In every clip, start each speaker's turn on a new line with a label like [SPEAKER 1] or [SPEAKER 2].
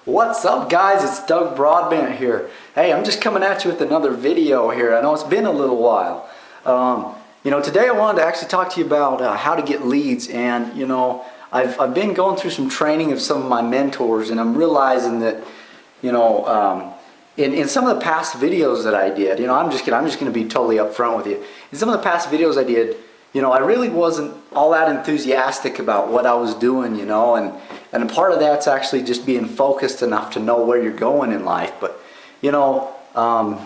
[SPEAKER 1] What's up, guys? It's Doug Broadbent here. Hey, I'm just coming at you with another video here. I know it's been a little while. Today I wanted to actually talk to you about how to get leads. And I've been going through some training of some of my mentors, and I'm realizing that in some of the past videos that I did, I'm just going to be totally upfront with you. In some of the past videos I did, I really wasn't all that enthusiastic about what I was doing, and part of that's actually just being focused enough to know where you're going in life. But, the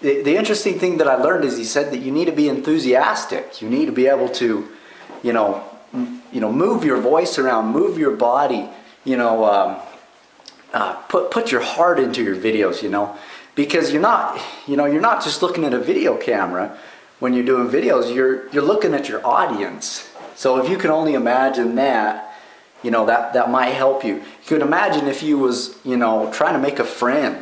[SPEAKER 1] interesting thing that I learned is he said that you need to be enthusiastic. You need to be able to, move your voice around, move your body, put your heart into your videos, because you're not just looking at a video camera. When you're doing videos, you're looking at your audience. So if you can only imagine that, that might help you. You could imagine if you was, trying to make a friend,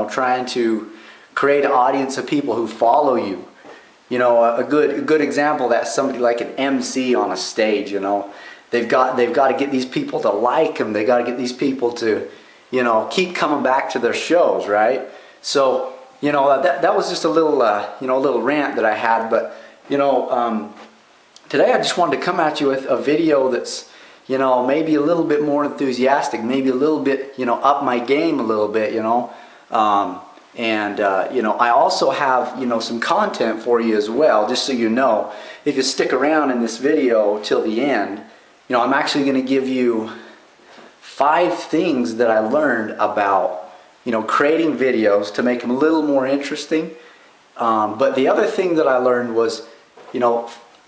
[SPEAKER 1] trying to create an audience of people who follow you. A good example, that's somebody like an MC on a stage. They've got to get these people to like them. They got to get these people to, keep coming back to their shows, right? So that was just a little little rant that I had. But today I just wanted to come at you with a video that's maybe a little bit more enthusiastic, maybe a little bit up my game a little bit, I also have some content for you as well, just so you know. If you stick around in this video till the end, I'm actually going to give you 5 things that I learned about creating videos to make them a little more interesting. But the other thing that I learned was,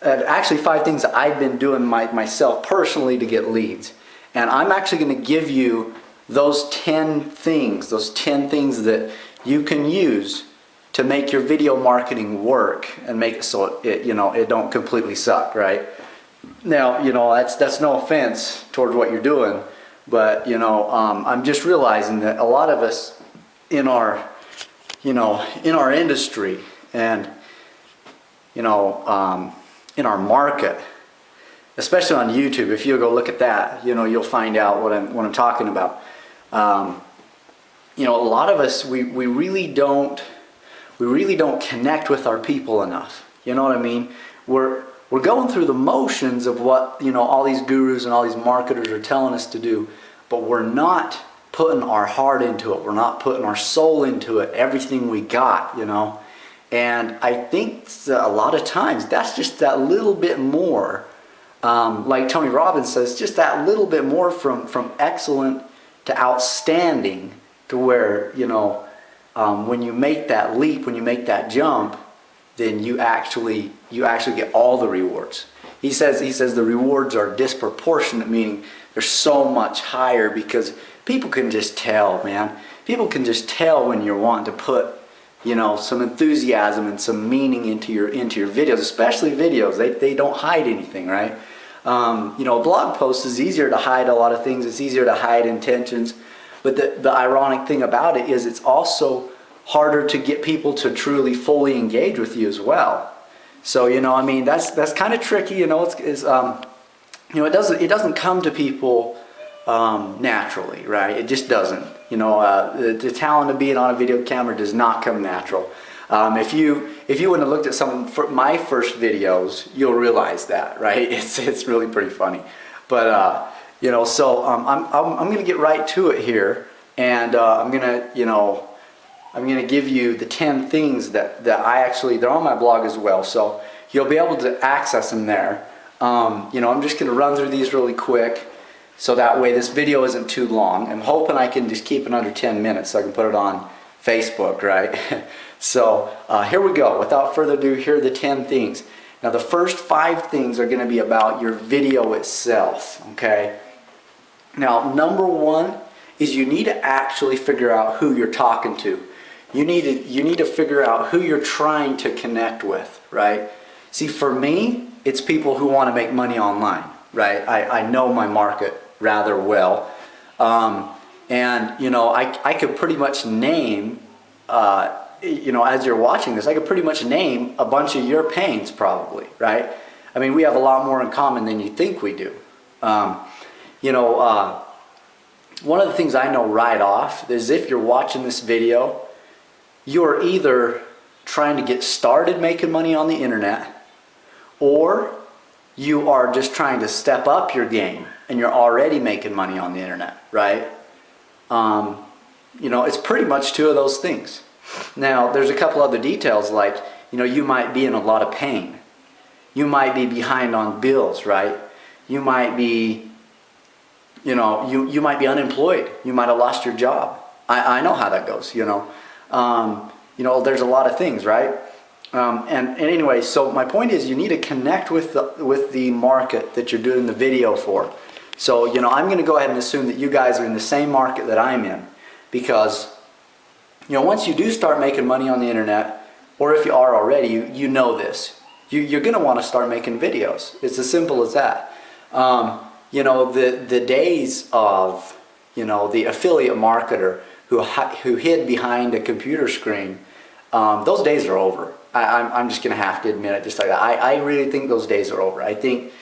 [SPEAKER 1] actually 5 things that I've been doing myself personally to get leads. And I'm actually going to give you those 10 things that you can use to make your video marketing work and make it so it don't completely suck, right? Now, that's no offense towards what you're doing. But I'm just realizing that a lot of us in our industry and in our market, especially on YouTube, if you go look at that, you'll find out what I'm talking about. A lot of us we really don't connect with our people enough. You know what I mean? We're going through the motions of what all these gurus and all these marketers are telling us to do, but we're not putting our heart into it. We're not putting our soul into it, everything we got, And I think a lot of times that's just that little bit more, like Tony Robbins says, just that little bit more from excellent to outstanding, to where when you make that leap, when you make that jump, then you actually get all the rewards. He says the rewards are disproportionate, meaning they're so much higher, because people can just tell, man. People can just tell when you're wanting to put some enthusiasm and some meaning into your videos, especially videos. They don't hide anything, right? A blog post is easier to hide a lot of things. It's easier to hide intentions. But the ironic thing about it is it's also harder to get people to truly fully engage with you as well. So that's kind of tricky. It doesn't come to people naturally, right? It just doesn't. The talent of being on a video camera does not come natural. If you wouldn't have looked at my first videos, you'll realize that, right? It's really pretty funny. But I'm gonna get right to it here, and I'm gonna give you the 10 things that they're on my blog as well, so you'll be able to access them there. I'm just gonna run through these really quick, so that way this video isn't too long. I'm hoping I can just keep it under 10 minutes so I can put it on Facebook, right? So here we go. Without further ado, here are the 10 things. Now the first 5 things are gonna be about your video itself, okay? Now number 1 is you need to actually figure out who you're talking to. You need to figure out who you're trying to connect with, right? See, for me, it's people who want to make money online, right? I know my market rather well. I could pretty much name, as you're watching this, I could pretty much name a bunch of your pains probably, right? I mean, we have a lot more in common than you think we do. one of the things I know right off is if you're watching this video, you're either trying to get started making money on the internet, or you are just trying to step up your game and you're already making money on the internet, right? You know, it's pretty much two of those things. Now, there's a couple other details, like, you know, you might be in a lot of pain. You might be behind on bills, right? You might be, you know, you might be unemployed. You might have lost your job. I know how that goes, you know. You know, there's a lot of things, right? And anyway, so my point is, you need to connect with the market that you're doing the video for. So, you know, I'm going to go ahead and assume that you guys are in the same market that I'm in, because, you know, once you do start making money on the internet, or if you are already, you know this. You're going to want to start making videos. It's as simple as that. You know, the days of, you know, the affiliate marketer who hid behind a computer screen, those days are over. I'm just going to have to admit it just like that. I really think those days are over. I think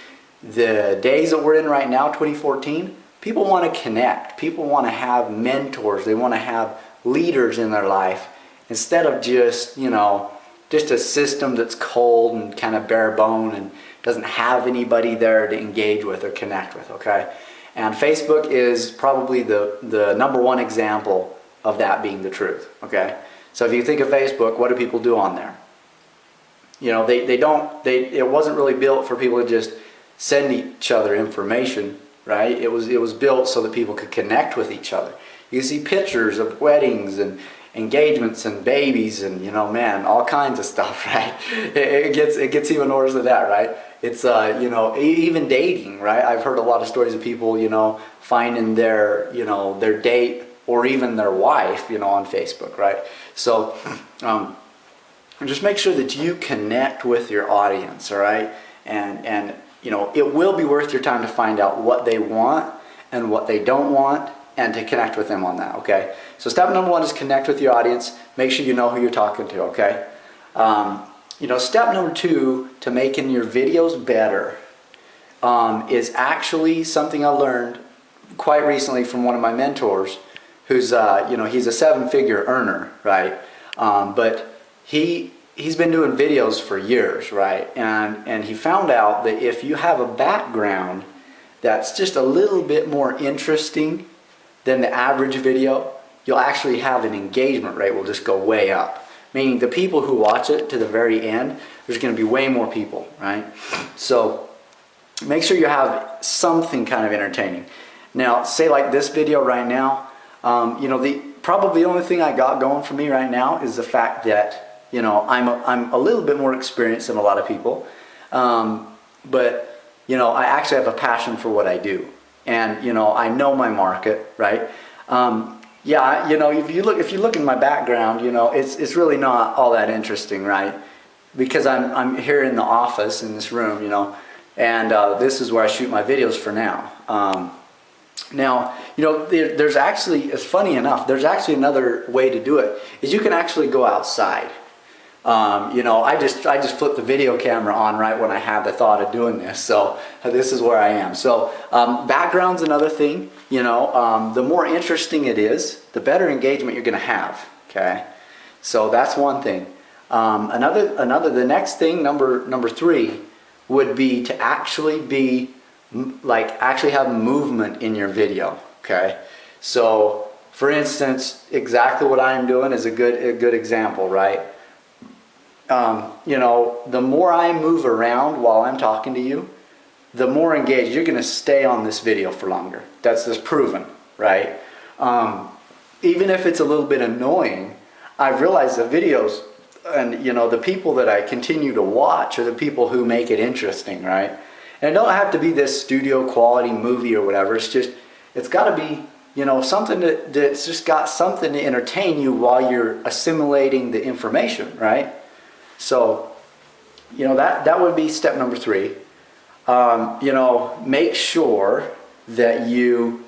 [SPEAKER 1] the days that we're in right now, 2014, people want to connect. People want to have mentors. They want to have leaders in their life instead of just, you know, just a system that's cold and kind of bare bone and doesn't have anybody there to engage with or connect with, okay? And Facebook is probably the #1 example of that being the truth, okay? So if you think of Facebook, what do people do on there? You know, it wasn't really built for people to just send each other information, right? It was built so that people could connect with each other. You see pictures of weddings and engagements and babies and, you know, man, all kinds of stuff, right? It gets even worse than that, right? It's you know, even dating, right? I've heard a lot of stories of people, you know, finding their, you know, their date or even their wife, you know, on Facebook, right? So just make sure that you connect with your audience, all right? And you know, it will be worth your time to find out what they want and what they don't want, and to connect with them on that, okay? So step #1 is connect with your audience. Make sure you know who you're talking to, okay? You know, step #2 to making your videos better is actually something I learned quite recently from one of my mentors, who's, you know, he's a 7-figure earner, right? But he's been doing videos for years, right? And he found out that if you have a background that's just a little bit more interesting than the average video, you'll actually have an engagement rate will just go way up. Meaning the people who watch it to the very end, there's going to be way more people, right? So make sure you have something kind of entertaining. Now, say like this video right now, you know, probably the only thing I got going for me right now is the fact that, you know, I'm a little bit more experienced than a lot of people, but, you know, I actually have a passion for what I do. And, you know, I know my market, right? Yeah, you know, if you look in my background, you know, it's really not all that interesting, right? Because I'm here in the office in this room, you know, and this is where I shoot my videos for now. Now, you know, there's actually, it's funny enough, there's actually another way to do it, is you can actually go outside. You know, I just flip the video camera on right when I have the thought of doing this, so this is where I am. So background's another thing, you know, the more interesting it is, the better engagement you're going to have, okay? So that's one thing. The next thing, number 3, would be to actually have movement in your video, okay? So, for instance, exactly what I'm doing is a good example, right? You know, the more I move around while I'm talking to you, the more engaged you're going to stay on this video for longer. That's just proven, right? Even if it's a little bit annoying, I've realized the videos and, you know, the people that I continue to watch are the people who make it interesting, right? And it don't have to be this studio quality movie or whatever. It's just, it's got to be, you know, something that's just got something to entertain you while you're assimilating the information, right? So, you know, that would be step number 3. You know, make sure that you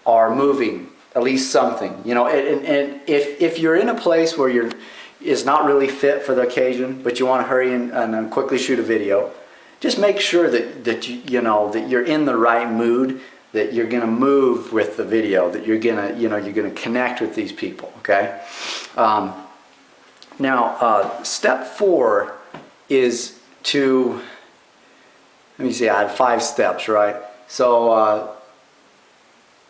[SPEAKER 1] are moving at least something. You know, and if you're in a place where it's not really fit for the occasion, but you want to hurry and quickly shoot a video, just make sure that you know that you're in the right mood, that you're gonna move with the video, that you're gonna, you're gonna connect with these people, okay? Now, step 4 is to, let me see, I had 5 steps, right? So,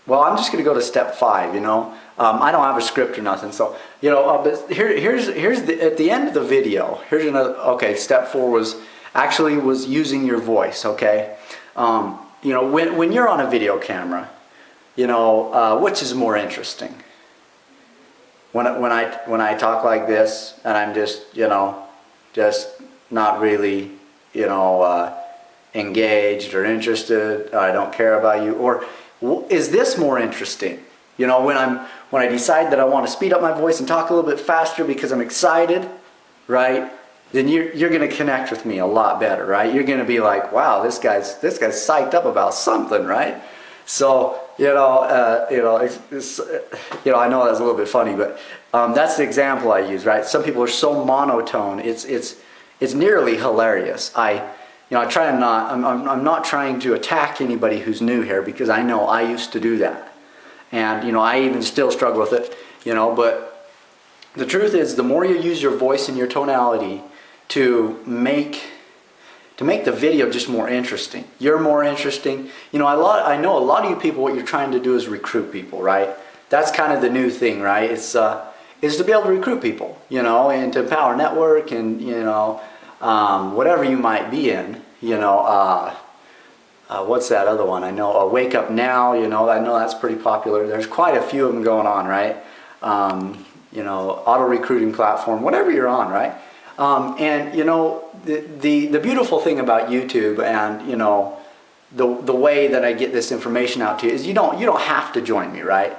[SPEAKER 1] well, I'm just going to go to step 5, I don't have a script or nothing, so, but here's at the end of the video, here's another, okay, step 4 was using your voice, okay? When you're on a video camera, which is more interesting? When I talk like this and I'm just, just not really, engaged or interested, I don't care about you, or is this more interesting? When I decide that I want to speed up my voice and talk a little bit faster because I'm excited, right? Then you're going to connect with me a lot better, right? You're going to be like, wow, this guy's psyched up about something, right? So I know that's a little bit funny, but that's the example I use, right? Some people are so monotone, it's nearly hilarious. I try and I'm not trying to attack anybody who's new here, because I know I used to do that, and I even still struggle with it, but the truth is, the more you use your voice and your tonality to make the video just more interesting, you're more interesting. I know a lot of you people, what you're trying to do is recruit people, right? That's kind of the new thing, right? Is to be able to recruit people, and to empower network, and whatever you might be in, what's that other one? I know, Wake Up Now, I know that's pretty popular. There's quite a few of them going on, right? Auto recruiting platform, whatever you're on, right? And the beautiful thing about YouTube, and the way that I get this information out to you, is you don't have to join me, right?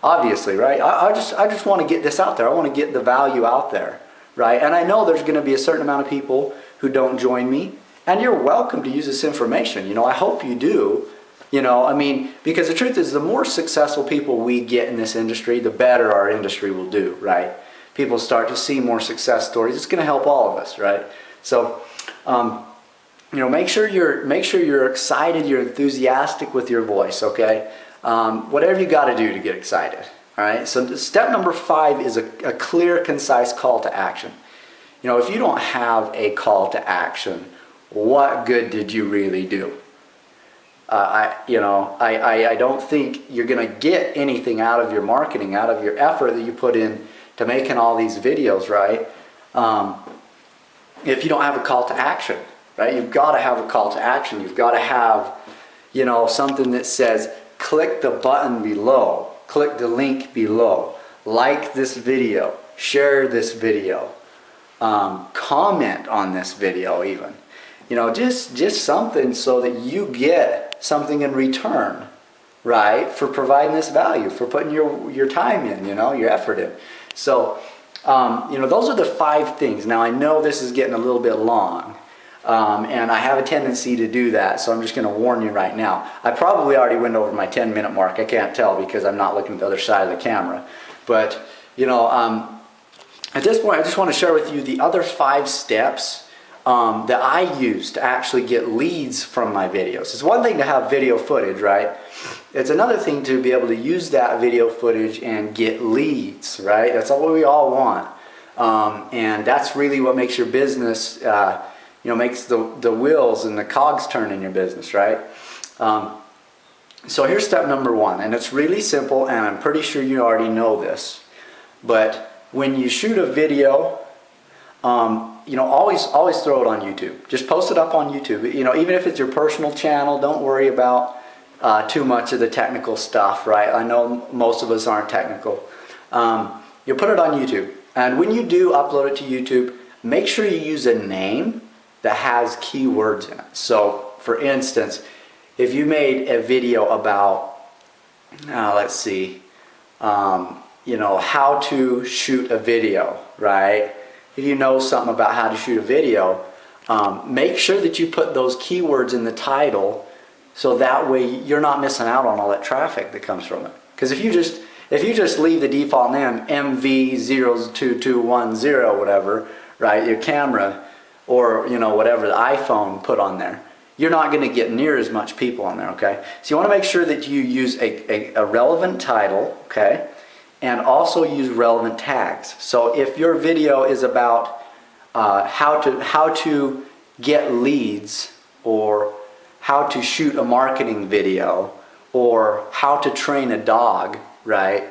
[SPEAKER 1] Obviously, right? I just want to get this out there. I want to get the value out there, right? And I know there's going to be a certain amount of people who don't join me, and you're welcome to use this information. I hope you do. Because the truth is, the more successful people we get in this industry, the better our industry will do, right? People start to see more success stories. It's going to help all of us, right? So, make sure you're excited, you're enthusiastic with your voice, okay? Whatever you got to do to get excited, all right? So step number 5 is a clear, concise call to action. If you don't have a call to action, what good did you really do? I don't think you're going to get anything out of your marketing, out of your effort that you put in to making all these videos, right? If you don't have a call to action, right? You've got to have a call to action. You've got to have, something that says, click the button below, click the link below, like this video, share this video, comment on this video even. Just something so that you get something in return, right? For providing this value, for putting your time in, your effort in. So, those are the 5 things. Now, I know this is getting a little bit long, and I have a tendency to do that, so I'm just going to warn you right now. I probably already went over my 10-minute mark. I can't tell because I'm not looking at the other side of the camera. But, at this point, I just want to share with you the other 5 steps that I use to actually get leads from my videos. It's one thing to have video footage, right? It's another thing to be able to use that video footage and get leads, right? That's all we all want. And that's really what makes your business, makes the wheels and the cogs turn in your business, right? So here's step number 1, and it's really simple, and I'm pretty sure you already know this. But when you shoot a video, always throw it on YouTube. Just post it up on YouTube. Even if it's your personal channel, don't worry about too much of the technical stuff, right? I know most of us aren't technical. You put it on YouTube, and when you do upload it to YouTube, make sure you use a name that has keywords in it. So, for instance, if you made a video about, let's see, how to shoot a video, right? If you know something about how to shoot a video, make sure that you put those keywords in the title, so that way you're not missing out on all that traffic that comes from it. Because if you just leave the default name MV02210, whatever, right, your camera, or whatever the iPhone put on there, you're not going to get near as much people on there, okay? So you want to make sure that you use a relevant title, okay? And also use relevant tags. So if your video is about how to get leads, or how to shoot a marketing video, or how to train a dog, right?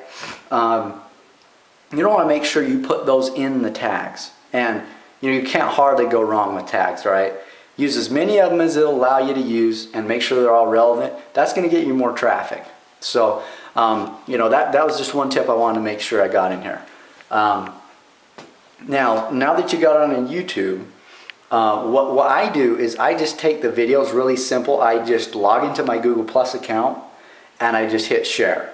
[SPEAKER 1] You don't want to make sure you put those in the tags. And you can't hardly go wrong with tags, right? Use as many of them as it'll allow you to use, and make sure they're all relevant. That's going to get you more traffic. So, that was just one tip I wanted to make sure I got in here. Now that you got on YouTube, what I do is I just take the videos really simple. I just log into my Google Plus account and I just hit share.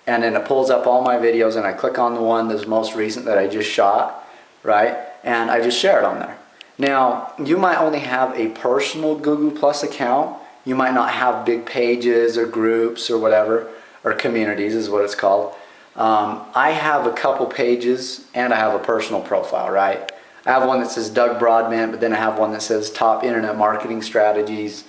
[SPEAKER 1] And then it pulls up all my videos, and I click on the one that's most recent that I just shot, right? And I just share it on there. Now, you might only have a personal Google Plus account. You might not have big pages or groups or whatever, or communities is what it's called. I have a couple pages and I have a personal profile, right? I have one that says Doug Broadbent, but then I have one that says Top Internet Marketing Strategies,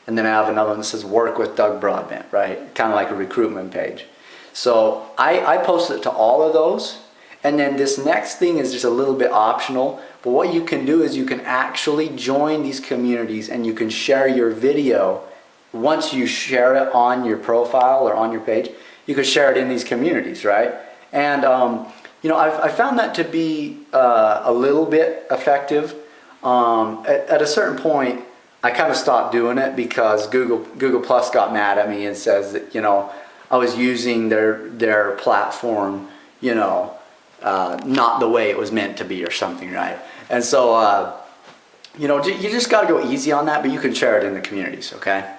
[SPEAKER 1] and then I have another one that says Work with Doug Broadbent, right? Kind of like a recruitment page. So I post it to all of those, and then this next thing is just a little bit optional, but what you can do is you can actually join these communities and you can share your video. Once you share it on your profile or on your page, you can share it in these communities, right? And I found that to be a little bit effective. At a certain point, I kind of stopped doing it because Google Plus got mad at me and says that I was using their platform, not the way it was meant to be or something, right? And so, you just got to go easy on that, but you can share it in the communities, okay?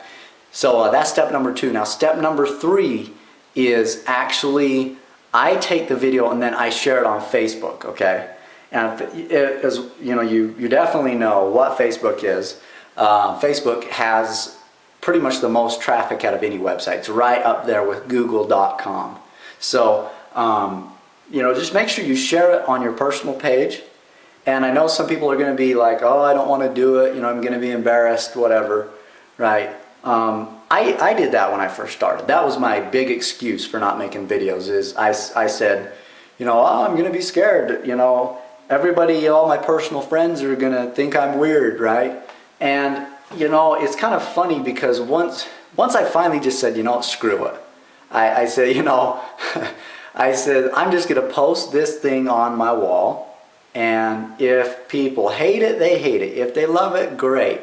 [SPEAKER 1] So that's step number 2. Now, step number 3 is actually I take the video and then I share it on Facebook, okay? And as you definitely know what Facebook is. Facebook has pretty much the most traffic out of any website. It's right up there with google.com. So, just make sure you share it on your personal page. And I know some people are going to be like, oh, I don't want to do it, I'm going to be embarrassed, whatever, right? I did that when I first started. That was my big excuse for not making videos, is I said, oh, I'm going to be scared, everybody, all my personal friends are going to think I'm weird, right? And, it's kind of funny because once I finally just said, screw it. I said, I said, I'm just going to post this thing on my wall, and if people hate it, they hate it. If they love it, great.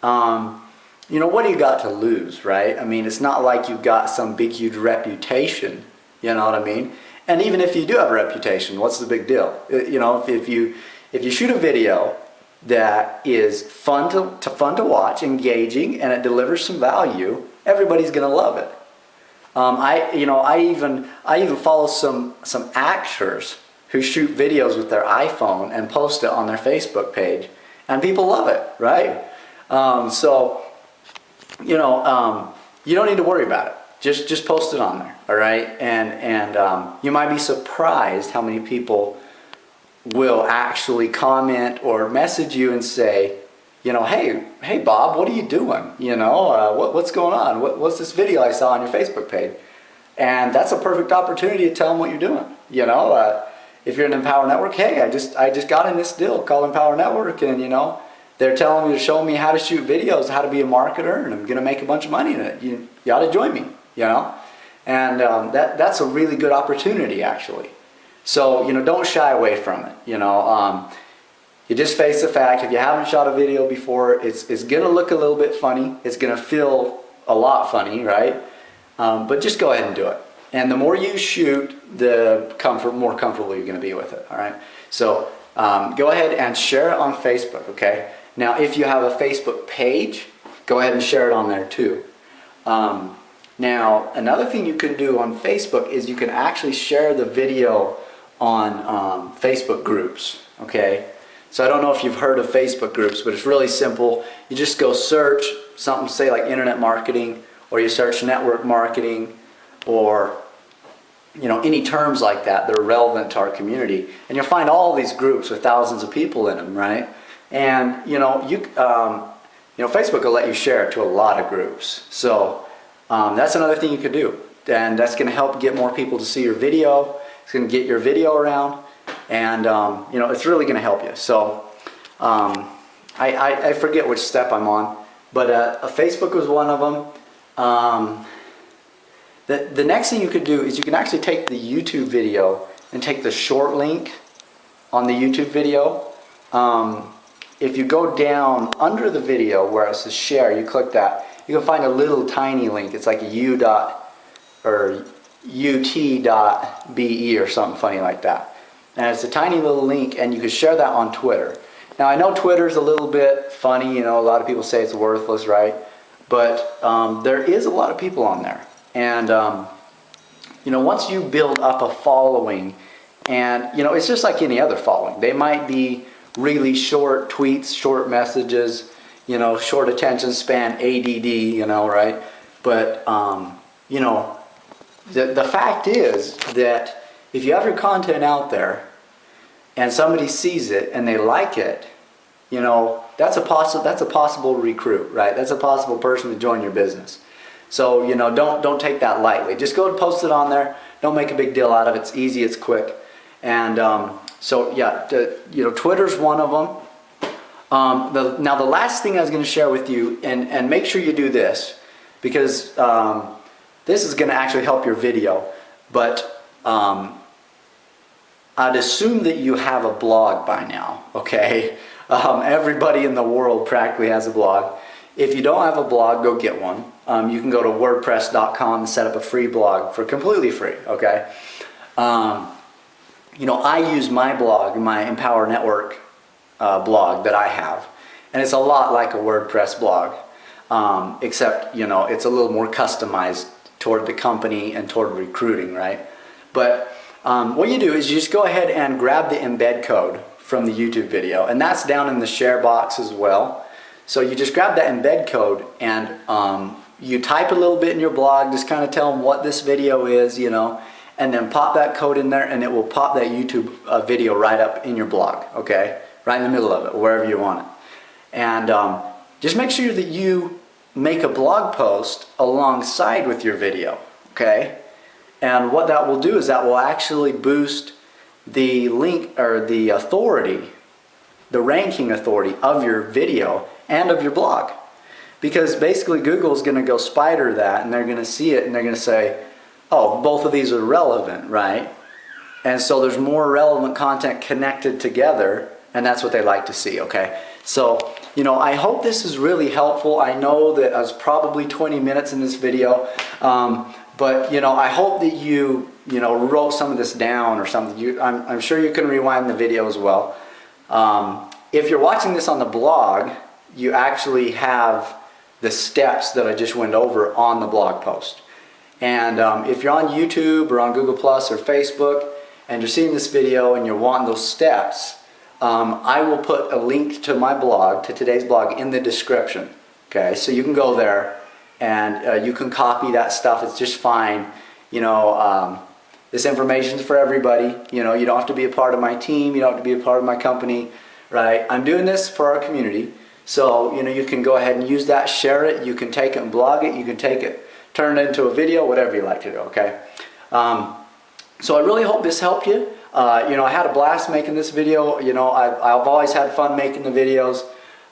[SPEAKER 1] What do you got to lose, right? I mean, it's not like you've got some big, huge reputation, you know what I mean? And even if you do have a reputation, what's the big deal? If you shoot a video that is fun to watch, engaging, and it delivers some value, everybody's gonna love it. I even follow some actors who shoot videos with their iPhone and post it on their Facebook page, and people love it, right? You don't need to worry about it. Just post it on there, all right? And you might be surprised how many people will actually comment or message you and say, hey Bob, what are you doing? What's going on? What's this video I saw on your Facebook page? And that's a perfect opportunity to tell them what you're doing. If you're in Empower Network, hey, I just got in this deal called Empower Network, and they're telling me to show me how to shoot videos, how to be a marketer, and I'm gonna make a bunch of money in it. You ought to join me, And that's a really good opportunity, actually. So, don't shy away from it, You just face the fact, if you haven't shot a video before, it's gonna look a little bit funny. It's gonna feel a lot funny, right? But just go ahead and do it. And the more you shoot, the more comfortable you're gonna be with it, all right? So, go ahead and share it on Facebook, okay? Now, if you have a Facebook page, go ahead and share it on there too. Now, another thing you can do on Facebook is you can actually share the video on Facebook groups, okay? So I don't know if you've heard of Facebook groups, but it's really simple. You just go search something, say like internet marketing, or you search network marketing, or any terms like that that are relevant to our community, and you'll find all these groups with thousands of people in them, right? And Facebook will let you share it to a lot of groups. So that's another thing you could do. And that's going to help get more people to see your video. It's going to get your video around. And, it's really going to help you. So I forget which step I'm on. But Facebook was one of them. The next thing you could do is you can actually take the YouTube video and take the short link on the YouTube video. If you go down under the video where it says share, you click that, you can find a little tiny link. It's like a ut.be or something funny like that. And it's a tiny little link, and you can share that on Twitter. Now I know Twitter's a little bit funny, a lot of people say it's worthless, right? But there is a lot of people on there. And once you build up a following, and it's just like any other following. They might be really short tweets, short messages, short attention span, ADD, right? But the fact is that if you have your content out there and somebody sees it and they like it, that's a possible recruit, right? That's a possible person to join your business. So don't take that lightly. Just go and post it on there. Don't make a big deal out of it. It's easy, it's quick. And so yeah, Twitter's one of them. Now the last thing I was going to share with you, and make sure you do this, because this is going to actually help your video. But I'd assume that you have a blog by now, okay? Everybody in the world practically has a blog. If you don't have a blog, go get one. You can go to wordpress.com and set up a free blog for completely free, okay? I use my blog, my Empower Network blog that I have, and it's a lot like a WordPress blog, except, it's a little more customized toward the company and toward recruiting, right? But what you do is you just go ahead and grab the embed code from the YouTube video, and that's down in the share box as well. So you just grab that embed code and you type a little bit in your blog, just kind of tell them what this video is, and then pop that code in there, and it will pop that YouTube video right up in your blog, okay? Right in the middle of it, wherever you want it. And just make sure that you make a blog post alongside with your video, okay? And what that will do is that will actually boost the link, or the authority, the ranking authority of your video and of your blog. Because basically Google's going to go spider that, and they're going to see it, and they're going to say, oh, both of these are relevant, right? And so there's more relevant content connected together, and that's what they like to see, okay? So, I hope this is really helpful. I know that I was probably 20 minutes in this video, but, I hope that you, wrote some of this down or something. I'm sure you can rewind the video as well. If you're watching this on the blog, you actually have the steps that I just went over on the blog post. And if you're on YouTube or on Google Plus or Facebook and you're seeing this video and you're wanting those steps, I will put a link to my blog, to today's blog, in the description. Okay, so you can go there and you can copy that stuff. It's just fine. This information is for everybody. You don't have to be a part of my team. You don't have to be a part of my company, right? I'm doing this for our community. So, you can go ahead and use that, share it. You can take it and blog it. You can take it, turn it into a video, whatever you like to do, okay? So I really hope this helped you. I had a blast making this video. I've always had fun making the videos.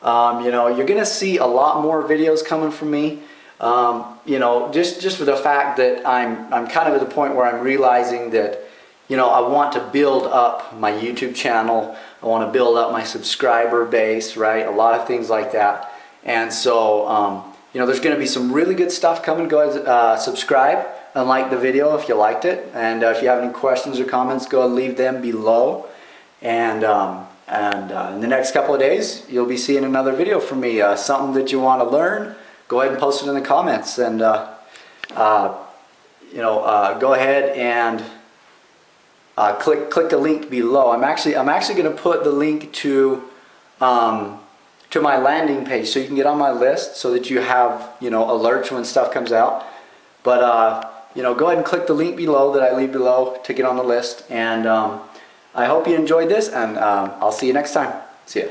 [SPEAKER 1] You're going to see a lot more videos coming from me. Just for the fact that I'm kind of at the point where I'm realizing that, I want to build up my YouTube channel. I want to build up my subscriber base, right? A lot of things like that. And so, there's going to be some really good stuff coming. Go ahead, subscribe and like the video if you liked it. And if you have any questions or comments, go and leave them below. And in the next couple of days, you'll be seeing another video from me. Something that you want to learn, go ahead and post it in the comments. And go ahead and click the link below. I'm actually going to put the link to my landing page, so you can get on my list, so that you have alerts when stuff comes out. But go ahead and click the link below that I leave below to get on the list. And I hope you enjoyed this, and I'll see you next time. See ya.